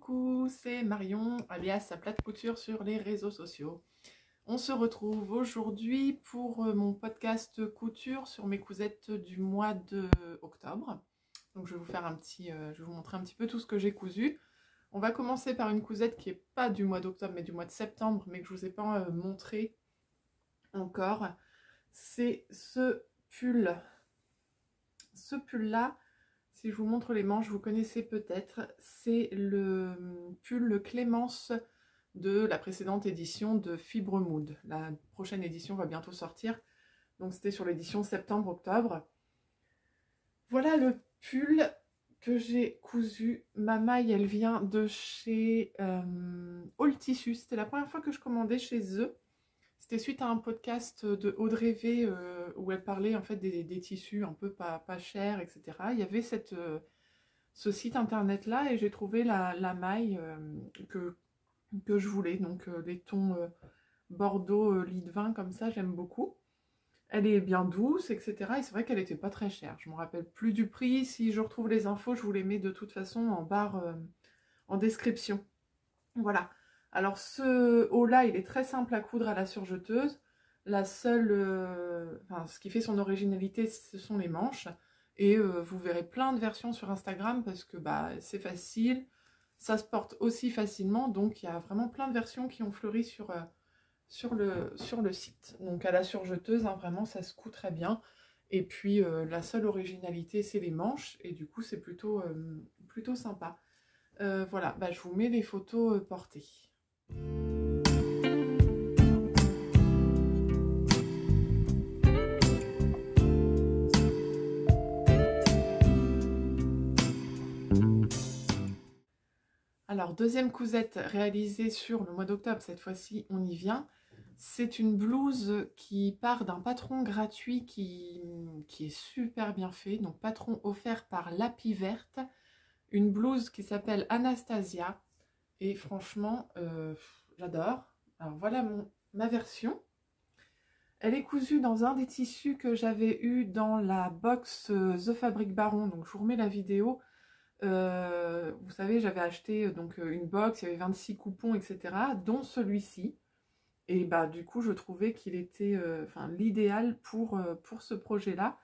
Coucou, c'est Marion, alias Plate Couture sur les réseaux sociaux. On se retrouve aujourd'hui pour mon podcast couture sur mes cousettes du mois de octobre. Donc je vais vous faire je vais vous montrer un petit peu tout ce que j'ai cousu. On va commencer par une cousette qui n'est pas du mois d'octobre mais du mois de septembre, mais que je ne vous ai pas montré encore. C'est ce pull. Ce pull-là, si je vous montre les manches, vous connaissez peut-être, c'est le pull Clémence de la précédente édition de Fibre Mood. La prochaine édition va bientôt sortir, donc c'était sur l'édition septembre-octobre. Voilà le pull que j'ai cousu. Ma maille, elle vient de chez All Tissu. C'était la première fois que je commandais chez eux. C'était suite à un podcast de Audrey V où elle parlait en fait des tissus un peu pas chers, etc. Il y avait ce site internet là et j'ai trouvé la maille que je voulais. Donc les tons bordeaux lit de vin comme ça, j'aime beaucoup. Elle est bien douce, etc. Et c'est vrai qu'elle n'était pas très chère. Je ne me rappelle plus du prix. Si je retrouve les infos, je vous les mets de toute façon en barre en description. Voilà. Alors ce haut-là, il est très simple à coudre à la surjeteuse. La seule, ce qui fait son originalité, ce sont les manches. Et vous verrez plein de versions sur Instagram parce que c'est facile, ça se porte aussi facilement. Donc il y a vraiment plein de versions qui ont fleuri sur le site. Donc à la surjeteuse, hein, vraiment ça se coud très bien. Et puis la seule originalité, c'est les manches. Et du coup, c'est plutôt sympa. Voilà, je vous mets les photos portées. Alors, deuxième cousette réalisée sur le mois d'octobre, cette fois-ci, on y vient. C'est une blouse qui part d'un patron gratuit qui est super bien fait. Donc, patron offert par Lapi Verte. Une blouse qui s'appelle Anastasia. Et franchement, j'adore. Alors, voilà ma version. Elle est cousue dans un des tissus que j'avais eu dans la box The Fabric Baron. Donc, je vous remets la vidéo. Vous savez, j'avais acheté donc une box, il y avait 26 coupons, etc. dont celui-ci. Et du coup, je trouvais qu'il était l'idéal pour ce projet-là.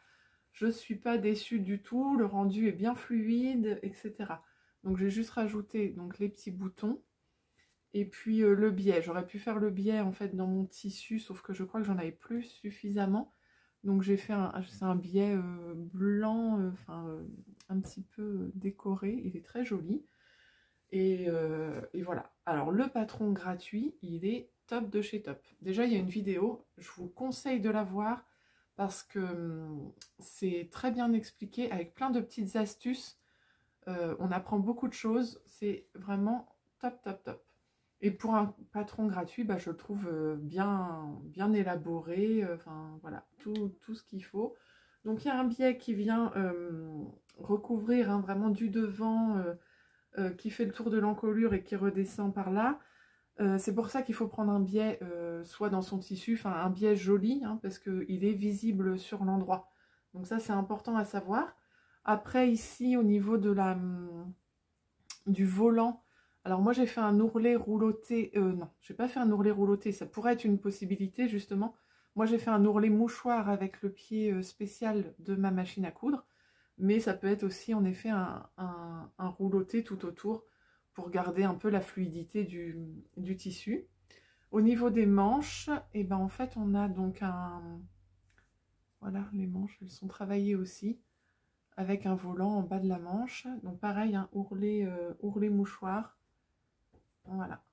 Je ne suis pas déçue du tout, le rendu est bien fluide, etc. Donc j'ai juste rajouté donc, les petits boutons. Et puis le biais. J'aurais pu faire le biais en fait dans mon tissu, sauf que je crois que j'en avais plus suffisamment. Donc j'ai fait un biais blanc, un petit peu décoré, il est très joli. Et voilà. Alors le patron gratuit, il est top de chez top. Déjà il y a une vidéo, je vous conseille de la voir parce que c'est très bien expliqué avec plein de petites astuces. On apprend beaucoup de choses, c'est vraiment top top top. Et pour un patron gratuit, je le trouve bien élaboré, voilà, tout ce qu'il faut. Donc il y a un biais qui vient recouvrir vraiment du devant, qui fait le tour de l'encolure et qui redescend par là. C'est pour ça qu'il faut prendre un biais soit dans son tissu, un biais joli, hein, parce qu'il est visible sur l'endroit. Donc ça c'est important à savoir. Après ici au niveau de du volant, alors moi j'ai fait un ourlet rouloté, non, j'ai pas fait un ourlet rouloté, ça pourrait être une possibilité justement. Moi j'ai fait un ourlet mouchoir avec le pied spécial de ma machine à coudre, mais ça peut être aussi en effet un rouloté tout autour pour garder un peu la fluidité du tissu. Au niveau des manches, et en fait on a donc voilà, les manches elles sont travaillées aussi avec un volant en bas de la manche, donc pareil, un ourlet mouchoir. Voilà.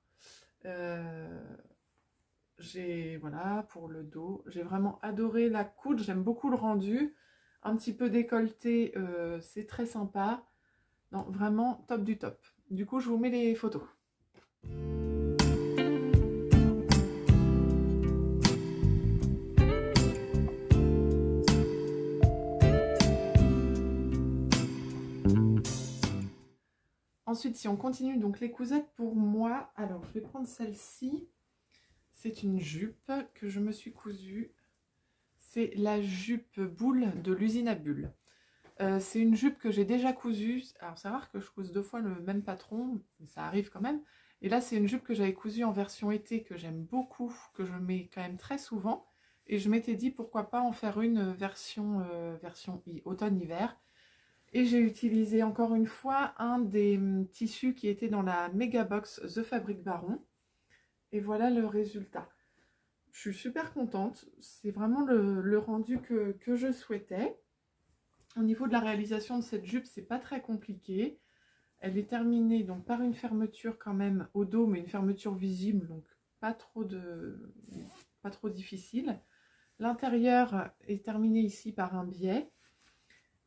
Voilà, pour le dos. J'ai vraiment adoré la coudre. J'aime beaucoup le rendu. Un petit peu décolleté, c'est très sympa. Non, vraiment top du top. Du coup, je vous mets les photos. Ensuite, si on continue, donc les cousettes pour moi, alors je vais prendre celle-ci. C'est une jupe que je me suis cousue. C'est la jupe boule de l'usine à bulles. C'est une jupe que j'ai déjà cousue. Alors c'est rare que je couse 2 fois le même patron, mais ça arrive quand même. Et là c'est une jupe que j'avais cousue en version été, que j'aime beaucoup, que je mets quand même très souvent. Et je m'étais dit pourquoi pas en faire une version automne-hiver. Et j'ai utilisé encore une fois un des tissus qui était dans la Mega Box The Fabric Baron. Et voilà le résultat. Je suis super contente. C'est vraiment le rendu que je souhaitais. Au niveau de la réalisation de cette jupe, c'est pas très compliqué. Elle est terminée donc par une fermeture quand même au dos, mais une fermeture visible, donc pas trop difficile. L'intérieur est terminé ici par un biais.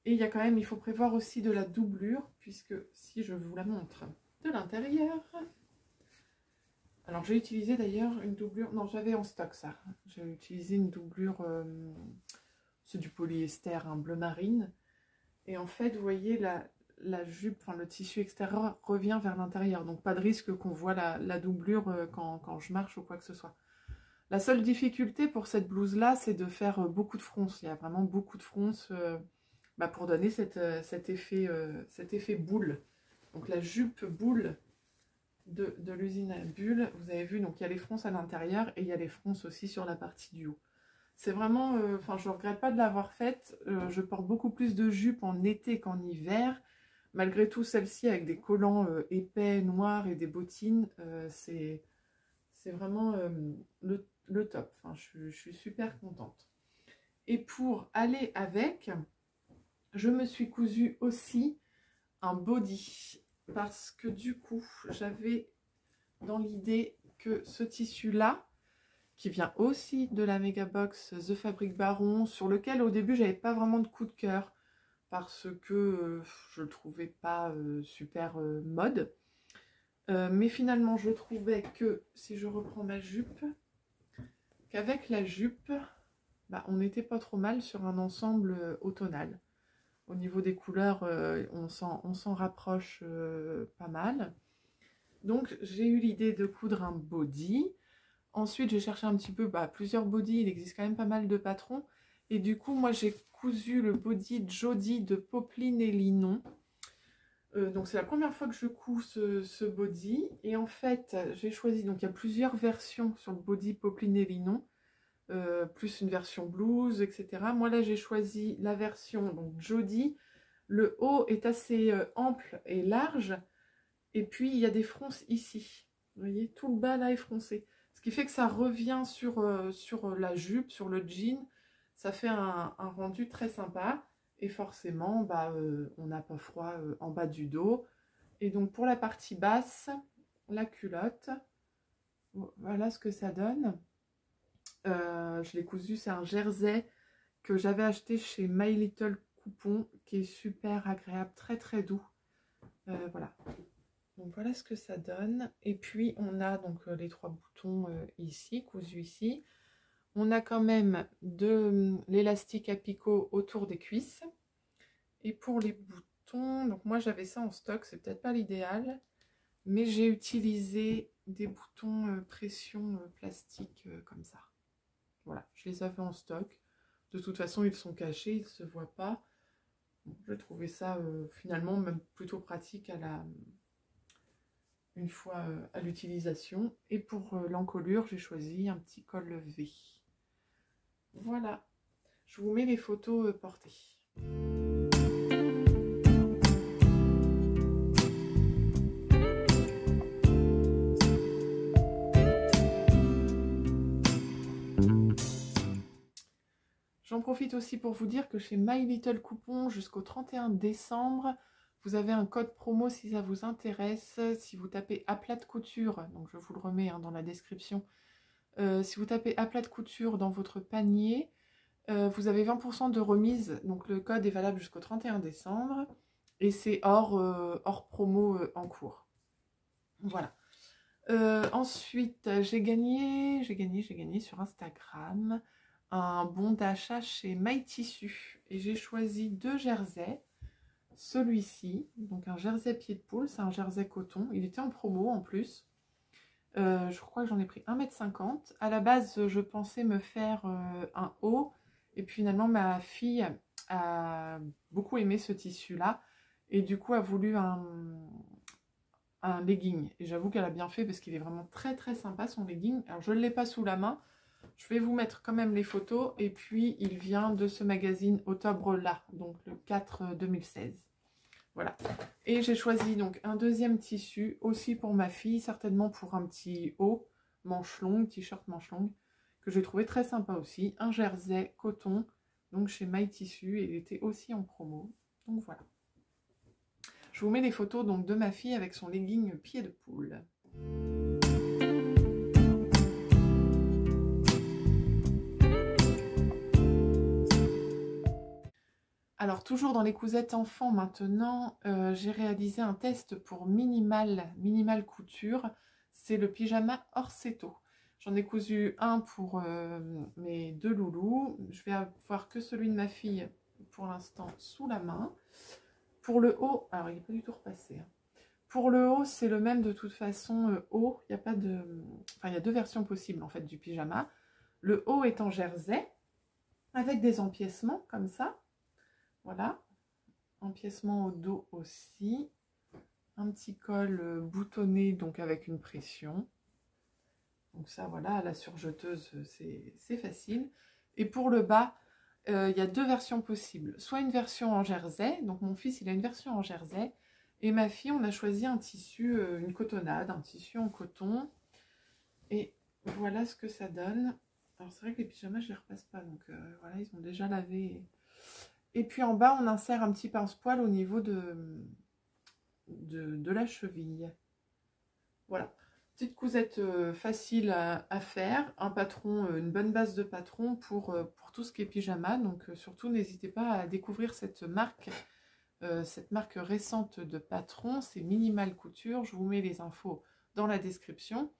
Et il y a quand même, il faut prévoir aussi de la doublure, puisque si je vous la montre de l'intérieur... Alors j'ai utilisé d'ailleurs une doublure, non j'avais en stock ça. J'ai utilisé une doublure, c'est du polyester, un bleu marine. Et en fait, vous voyez, la jupe, enfin le tissu extérieur revient vers l'intérieur. Donc pas de risque qu'on voit la doublure quand je marche ou quoi que ce soit. La seule difficulté pour cette blouse-là, c'est de faire beaucoup de fronces. Il y a vraiment beaucoup de fronces pour donner cet effet boule. Donc la jupe boule de l'usine à bulles, vous avez vu, donc il y a les fronces à l'intérieur et il y a les fronces aussi sur la partie du haut. C'est vraiment, je ne regrette pas de l'avoir faite. Je porte beaucoup plus de jupes en été qu'en hiver. Malgré tout, celle-ci avec des collants épais, noirs et des bottines, c'est vraiment le top. Enfin, je suis super contente. Et pour aller avec, je me suis cousu aussi un body. Parce que du coup, j'avais dans l'idée que ce tissu-là, qui vient aussi de la Mega Box The Fabric Baron, sur lequel au début j'avais pas vraiment de coup de cœur parce que je le trouvais pas super mode. Mais finalement je trouvais que si je reprends ma jupe, qu'avec la jupe, on n'était pas trop mal sur un ensemble automnal. Au niveau des couleurs, on s'en rapproche pas mal. Donc j'ai eu l'idée de coudre un body. Ensuite, j'ai cherché un petit peu plusieurs bodys. Il existe quand même pas mal de patrons. Et du coup, moi, j'ai cousu le body Jody de Popeline et Linon. Donc, c'est la première fois que je couds ce body. Et en fait, j'ai choisi... Donc, il y a plusieurs versions sur le body Popeline et Linon. Plus une version blouse, etc. Moi, là, j'ai choisi la version donc Jody. Le haut est assez ample et large. Et puis, il y a des fronces ici. Vous voyez, tout le bas, là, est froncé. Ce qui fait que ça revient sur la jupe, sur le jean. Ça fait un rendu très sympa. Et forcément, on n'a pas froid en bas du dos. Et donc, pour la partie basse, la culotte, voilà ce que ça donne. Je l'ai cousu, c'est un jersey que j'avais acheté chez My Little Coupon, qui est super agréable, très très doux. Voilà. Donc voilà ce que ça donne. Et puis on a donc les 3 boutons ici, cousus ici. On a quand même de l'élastique à picot autour des cuisses. Et pour les boutons, donc moi j'avais ça en stock, c'est peut-être pas l'idéal, mais j'ai utilisé des boutons pression plastique comme ça. Voilà, je les avais en stock. De toute façon, ils sont cachés, ils ne se voient pas. Bon, j'ai trouvé ça finalement même plutôt pratique une fois à l'utilisation. Et pour l'encolure, j'ai choisi un petit col V. Voilà, je vous mets les photos portées. J'en profite aussi pour vous dire que chez My Little Coupon, jusqu'au 31 décembre, vous avez un code promo si ça vous intéresse. Si vous tapez à plat de couture, donc je vous le remets dans la description, si vous tapez à plat de couture dans votre panier, vous avez 20% de remise. Donc le code est valable jusqu'au 31 décembre et c'est hors promo en cours. Voilà. Ensuite, j'ai gagné sur Instagram un bon d'achat chez My Tissu et j'ai choisi 2 jerseys. Celui-ci, donc un jersey pied de poule, c'est un jersey coton, il était en promo en plus. Je crois que j'en ai pris 1,50 m. À la base, je pensais me faire un haut et puis finalement ma fille a beaucoup aimé ce tissu-là. Et du coup, a voulu un legging. Et j'avoue qu'elle a bien fait parce qu'il est vraiment très très sympa son legging. Alors je ne l'ai pas sous la main. Je vais vous mettre quand même les photos. Et puis il vient de ce magazine Octobre là, donc le 4 2016. Voilà. Et j'ai choisi donc un deuxième tissu aussi pour ma fille, certainement pour un petit haut manche longue, t-shirt manche longue, que j'ai trouvé très sympa aussi. Un jersey coton, donc chez My Tissu, et il était aussi en promo. Donc voilà. Je vous mets les photos donc de ma fille avec son legging pied de poule. Alors toujours dans les cousettes enfants maintenant, j'ai réalisé un test pour Minimal Couture. C'est le pyjama Orseto. J'en ai cousu un pour mes deux loulous. Je vais avoir que celui de ma fille pour l'instant sous la main. Pour le haut, alors il n'est pas du tout repassé. Pour le haut, c'est le même de toute façon. Haut, il n'y a pas de... Enfin, il y a deux versions possibles en fait du pyjama. Le haut est en jersey, avec des empiècements comme ça. Voilà. Empiècement au dos aussi. Un petit col boutonné, donc avec une pression. Donc ça, voilà, la surjeteuse, c'est facile. Et pour le bas, il y a deux versions possibles. Soit une version en jersey, donc mon fils, il a une version en jersey. Et ma fille, on a choisi un tissu, une cotonnade, un tissu en coton. Et voilà ce que ça donne. Alors c'est vrai que les pyjamas, je les repasse pas, donc voilà, ils ont déjà lavé. Et puis en bas, on insère un petit pince-poil au niveau de la cheville. Voilà. Petite cousette facile à faire, un patron, une bonne base de patron pour tout ce qui est pyjama. Donc surtout, n'hésitez pas à découvrir cette marque récente de patron. C'est Minimal Couture. Je vous mets les infos dans la description.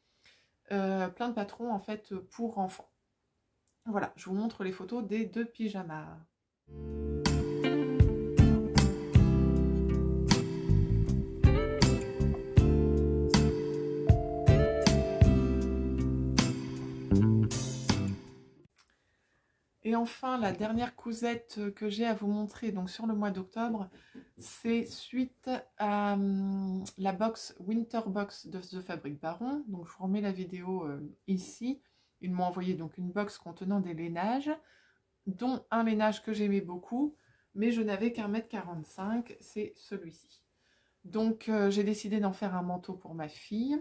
Plein de patrons en fait pour enfants. Voilà, je vous montre les photos des deux pyjamas. Et enfin, la dernière cousette que j'ai à vous montrer donc sur le mois d'octobre, c'est suite à la box Winter Box de The Fabric Baron. Donc je vous remets la vidéo ici. Ils m'ont envoyé donc une box contenant des lainages, dont un lainage que j'aimais beaucoup, mais je n'avais qu'1 m 45, c'est celui-ci. Donc j'ai décidé d'en faire un manteau pour ma fille.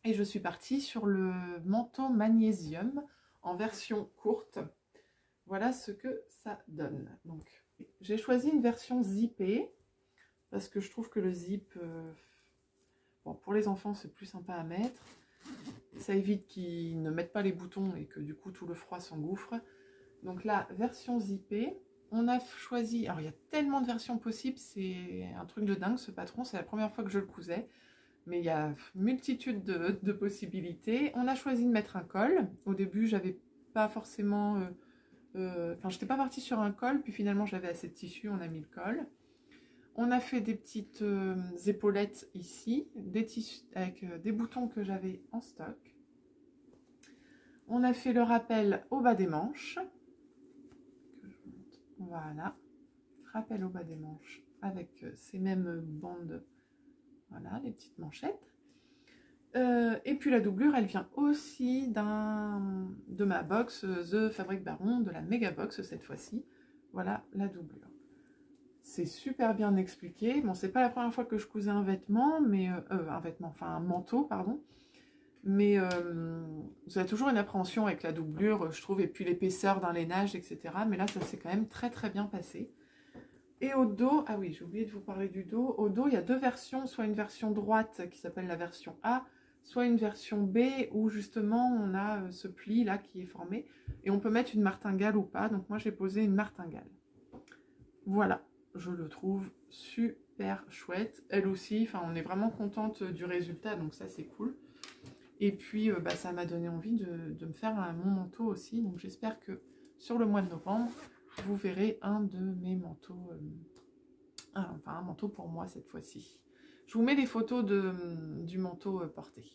Et je suis partie sur le manteau magnésium en version courte. Voilà ce que ça donne. Donc, j'ai choisi une version zippée parce que je trouve que le zip, bon, pour les enfants, c'est plus sympa à mettre. Ça évite qu'ils ne mettent pas les boutons et que du coup, tout le froid s'engouffre. Donc la version zippée, on a choisi... Alors, il y a tellement de versions possibles, c'est un truc de dingue ce patron. C'est la première fois que je le cousais. Mais il y a multitude de possibilités. On a choisi de mettre un col. Au début, j'avais pas forcément... Enfin, j'étais pas partie sur un col, puis finalement j'avais assez de tissu, on a mis le col. On a fait des petites épaulettes ici, des tissus avec des boutons que j'avais en stock. On a fait le rappel au bas des manches. Voilà, rappel au bas des manches avec ces mêmes bandes, voilà, les petites manchettes. Et puis la doublure, elle vient aussi de ma box The Fabric Baron, de la méga box cette fois-ci. Voilà la doublure. C'est super bien expliqué. Bon, c'est pas la première fois que je cousais un vêtement, mais enfin un manteau, pardon. Mais vous avez toujours une appréhension avec la doublure, je trouve, et puis l'épaisseur d'un lainage, etc. Mais là, ça s'est quand même très très bien passé. Et au dos, ah oui, j'ai oublié de vous parler du dos. Au dos, il y a deux versions, soit une version droite qui s'appelle la version A, soit une version B où justement on a ce pli là qui est formé et on peut mettre une martingale ou pas. Donc moi j'ai posé une martingale. Voilà, je le trouve super chouette. Elle aussi, enfin on est vraiment contente du résultat, donc ça c'est cool. Et puis ça m'a donné envie de me faire mon manteau aussi. Donc j'espère que sur le mois de novembre, vous verrez un de mes manteaux, enfin un manteau pour moi cette fois-ci. Je vous mets les photos du manteau porté.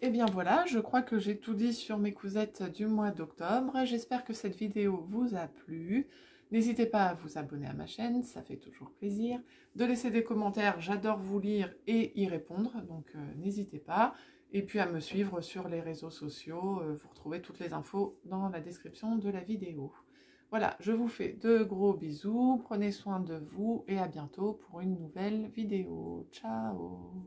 Et bien voilà, je crois que j'ai tout dit sur mes cousettes du mois d'octobre. J'espère que cette vidéo vous a plu. N'hésitez pas à vous abonner à ma chaîne, ça fait toujours plaisir. De laisser des commentaires, j'adore vous lire et y répondre, donc n'hésitez pas. Et puis à me suivre sur les réseaux sociaux, vous retrouvez toutes les infos dans la description de la vidéo. Voilà, je vous fais de gros bisous, prenez soin de vous et à bientôt pour une nouvelle vidéo. Ciao!